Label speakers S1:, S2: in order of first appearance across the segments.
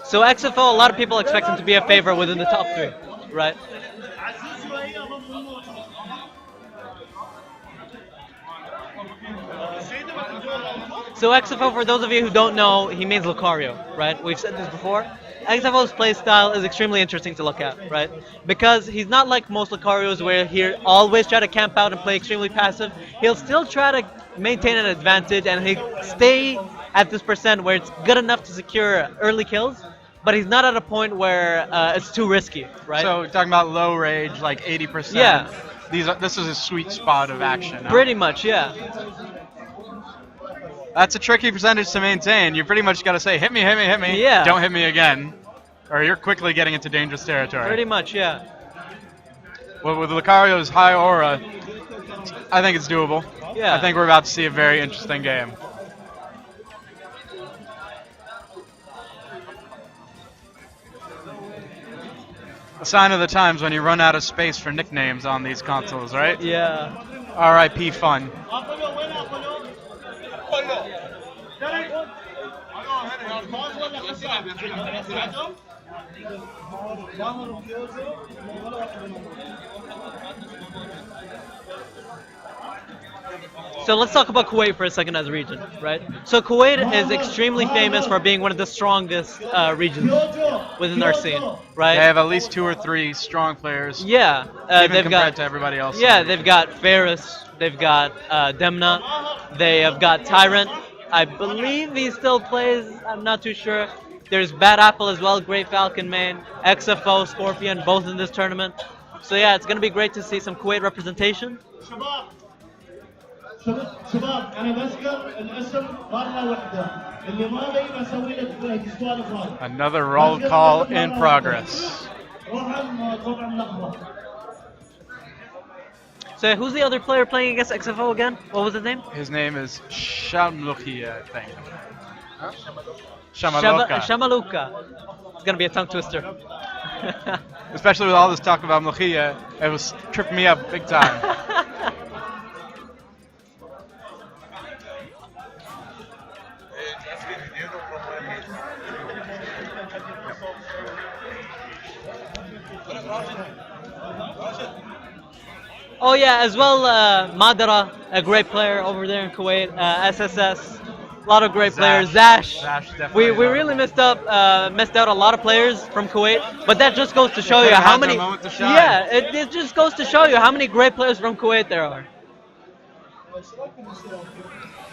S1: So XFO, a lot of people expect him to be a favorite within the top three, right? So XFO, for those of you who don't know, he means Lucario, right? We've said this before. XFO's playstyle is extremely interesting to look at, right? Because he's not like most Lucarios where he always try to camp out and play extremely passive. He'll still try to maintain an advantage and he stay at this percent where it's good enough to secure early kills, but he's not at a point where it's too risky, right?
S2: So you're talking about low rage, like 80%.
S1: Yeah.
S2: This is a sweet spot of action. Huh?
S1: Pretty much, yeah.
S2: That's a tricky percentage to maintain. You pretty much got to say, hit me, hit me, hit me.
S1: Yeah.
S2: Don't hit me again. Or you're quickly getting into dangerous territory.
S1: Pretty much, yeah.
S2: Well, with Lucario's high aura, I think it's doable.
S1: Yeah.
S2: I think we're about to see a very interesting game. A sign of the times when you run out of space for nicknames on these consoles, right?
S1: Yeah.
S2: R.I.P. fun.
S1: So let's talk about Kuwait for a second as a region, right? So Kuwait is extremely famous for being one of the strongest regions within our scene, right?
S2: They have at least 2 or 3 strong players.
S1: Yeah,
S2: Even
S1: they've
S2: compared
S1: got
S2: to everybody else.
S1: Yeah, they've got Ferris, they've got Demna, they have got Tyrant. I believe he still plays. I'm not too sure. There's Bad Apple as well, Great Falcon main, XFO, Scorpion, both in this tournament. So yeah, it's gonna be great to see some Kuwait representation.
S3: شباب انا بذكر الاسم مره واحده اللي ما بي بسوي لك ديسكواليفاي.
S2: Another roll call in progress.
S3: روح طبعا لحظه.
S1: So who's the other player playing against XFO again? What was his name?
S2: His name is Shamaloka, I think. Shamaloka.
S1: Shamaloka. It's gonna be a tongue twister.
S2: Especially with all this talk about Mlokhia, it was tripping me up big time.
S1: Oh yeah, as well, Madara, a great player over there in Kuwait. SSS, a lot of great players. Zash.
S2: Definitely
S1: We really missed out a lot of players from Kuwait, but that just goes to show you how many. Yeah, it just goes to show you how many great players from Kuwait there are.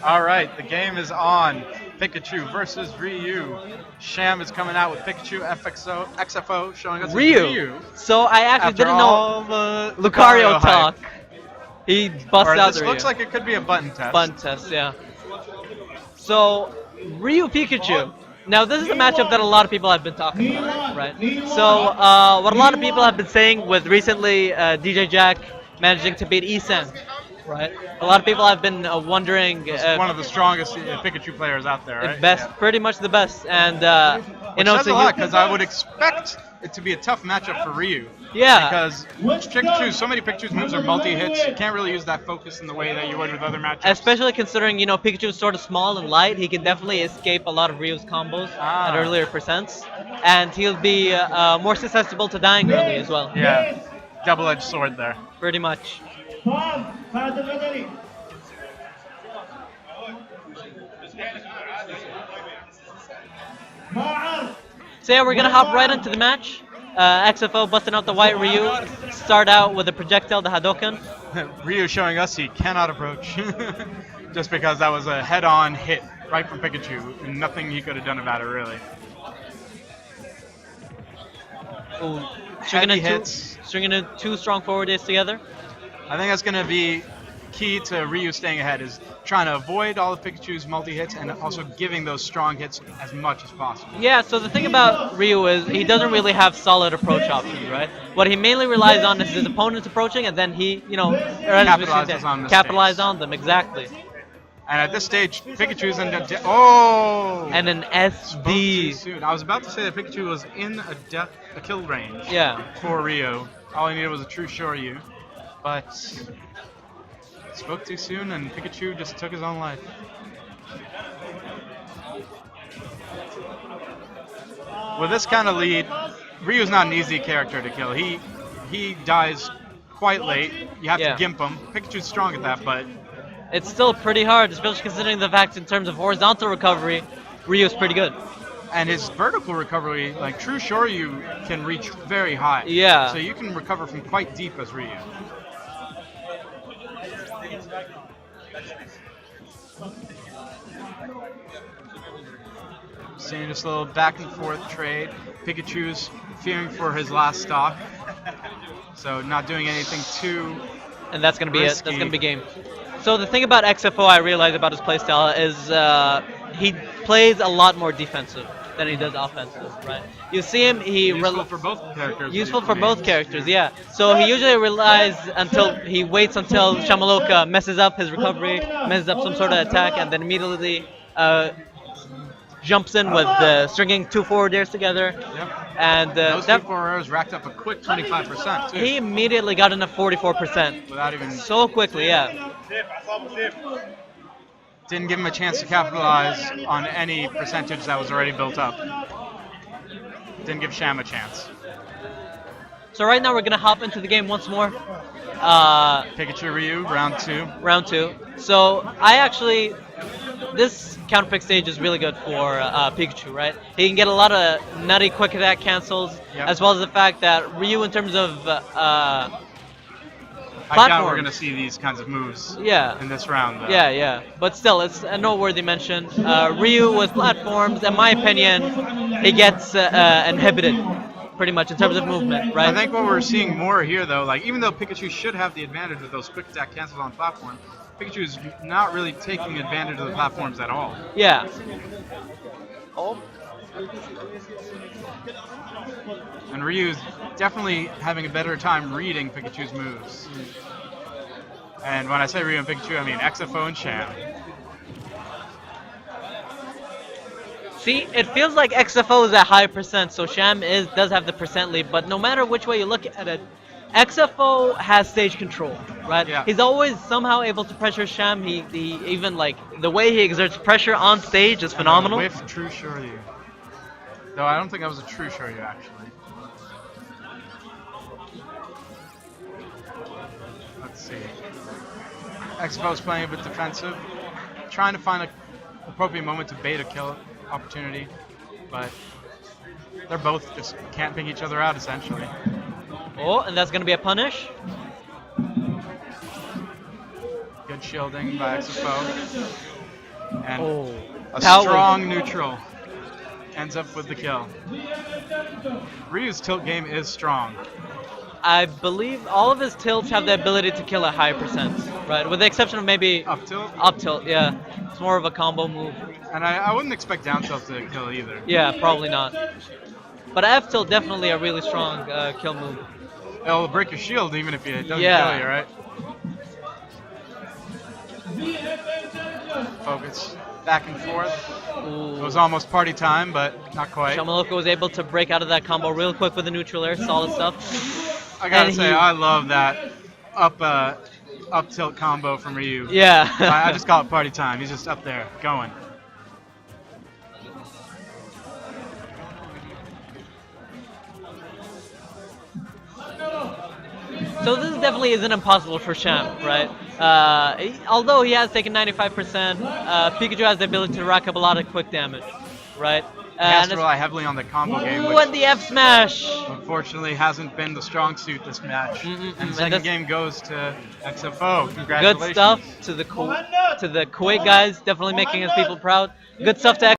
S2: All right, the game is on. Pikachu versus Ryu. Sham is coming out with Pikachu, XFO showing us
S1: Ryu. So I actually
S2: After
S1: didn't
S2: all
S1: know
S2: the
S1: Lucario
S2: hype.
S1: talk. He busted out
S2: This
S1: the
S2: looks
S1: Ryu.
S2: like it could be a button test.
S1: Fun test, yeah. So, Ryu Pikachu. Now, this is a matchup that a lot of people have been talking about, right? So, what a lot of people have been saying with recently DJ Jack managing to beat Isan, right? A lot of people have been wondering.
S2: One of the strongest Pikachu players out there, right?
S1: Best, pretty much the best, and
S2: Which says a lot because I would expect it to be a tough matchup for Ryu.
S1: Yeah.
S2: Because Pikachu, so many Pikachu's moves are multi-hits. You can't really use that focus in the way that you would with other matchups.
S1: Especially considering, Pikachu is sort of small and light, he can definitely escape a lot of Ryu's combos at earlier percents, and he'll be more susceptible to dying early as well.
S2: Yeah, double-edged sword there.
S1: Pretty much. So yeah, we're gonna hop right into the match. XFO busting out the white Ryu. Start out with a projectile, the Hadoken.
S2: Ryu showing us he cannot approach. Just because that was a head-on hit right from Pikachu, and nothing he could have done about it, really.
S1: Ooh,
S2: Heavy hits.
S1: Stringing in 2 strong forward airs together.
S2: I think that's going to be key to Ryu staying ahead, is trying to avoid all of Pikachu's multi-hits and also giving those strong hits as much as possible.
S1: Yeah, so the thing about Ryu is he doesn't really have solid approach options, right? What he mainly relies on is his opponents approaching, and then he, capitalize on them, exactly.
S2: And at this stage, Pikachu's in oh!
S1: And an
S2: Spoke too
S1: SD.
S2: soon. I was about to say that Pikachu was in a kill range
S1: Yeah.
S2: for Ryu. All he needed was a true Shoryu. But spoke too soon, and Pikachu just took his own life. With this kind of lead, Ryu's not an easy character to kill. He dies quite late. You have
S1: Yeah.
S2: to gimp him. Pikachu's strong at that, but
S1: It's still pretty hard, especially considering the fact in terms of horizontal recovery, Ryu's pretty good.
S2: and his vertical recovery, like true Shoryu, can reach very high.
S1: Yeah.
S2: So you can recover from quite deep as Ryu. Seeing this little back and forth trade. Pikachu's fearing for his last stock, so not doing anything too.
S1: And that's gonna be it.
S2: Risky.
S1: That's gonna be game. So the thing about XFO I realize about his playstyle is he plays a lot more defensive than he does offensive, right? You see him,
S2: Useful for both characters.
S1: useful for both characters, yeah. So he usually relies until he waits until Shamaloka messes up his recovery, messes up some sort of attack, and then immediately jumps in with stringing 2 forward airs together.
S2: Yep.
S1: And
S2: Those 2-4 arrows racked up a quick 25% too.
S1: he immediately got in a 44%.
S2: Without even
S1: So quickly, yeah.
S2: didn't give him a chance to capitalize on any percentage that was already built up. Didn't give Sham a chance.
S1: So right now we're gonna hop into the game once more.
S2: Pikachu Ryu, round 2.
S1: Round 2. So this counterpick stage is really good for Pikachu, right? He can get a lot of nutty quick attack cancels,
S2: Yep.
S1: as well as the fact that Ryu, in terms of
S2: I doubt we're
S1: platforms.
S2: going to see these kinds of moves
S1: Yeah.
S2: in this round, though.
S1: Yeah. But still, it's a noteworthy mention. Ryu with platforms, in my opinion, he gets inhibited pretty much in terms of movement, right?
S2: I think what we're seeing more here, though, like even though Pikachu should have the advantage of those quick attack cancels on platform, Pikachu's not really taking advantage of the platforms at all.
S1: Yeah.
S2: And Ryu's definitely having a better time reading Pikachu's moves. And when I say Ryu and Pikachu, I mean XFO and Sham.
S1: See, it feels like XFO is at high percent, so Sham does have the percent lead, but no matter which way you look at it, XFO has stage control, right?
S2: Yeah.
S1: He's always somehow able to pressure Sham. He even like the way he exerts pressure on stage is phenomenal.
S2: With true Shoryu. Though I don't think that was a true Shoryu, actually. Let's see. XFO's playing a bit defensive, trying to find an appropriate moment to bait a kill opportunity, but they're both just camping each other out, essentially.
S1: Oh, and that's gonna be a punish.
S2: Good shielding by XFO. And
S1: Oh,
S2: a
S1: that was-
S2: strong neutral ends up with the kill. Ryu's tilt game is strong.
S1: I believe all of his tilts have the ability to kill at high percent, right? With the exception of maybe
S2: Up tilt,
S1: up tilt, yeah. It's more of a combo move.
S2: and I wouldn't expect down tilt to kill either.
S1: Yeah, probably not. But F tilt definitely a really strong kill move.
S2: It'll break your shield even if it doesn't
S1: Yeah.
S2: kill you, right? Focus. Back and forth.
S1: Ooh.
S2: It was almost party time, but not quite.
S1: Shamaloka was able to break out of that combo real quick with the neutral air. Solid stuff.
S2: I gotta
S1: and
S2: say,
S1: he-
S2: I love that up tilt combo from Ryu.
S1: Yeah.
S2: I just call it party time. He's just up there, going.
S1: So this definitely isn't impossible for Sham, right? Although he has taken 95%, Pikachu has the ability to rack up a lot of quick damage, right?
S2: He has to
S1: it's-
S2: rely heavily on the combo game,
S1: Ooh,
S2: which
S1: and the F smash!
S2: unfortunately hasn't been the strong suit this match.
S1: Mm-mm-mm.
S2: And
S1: And
S2: the second
S1: that's-
S2: game goes to XFO. Congratulations.
S1: Good stuff to the Kuwait guys, definitely making his people proud. Good stuff to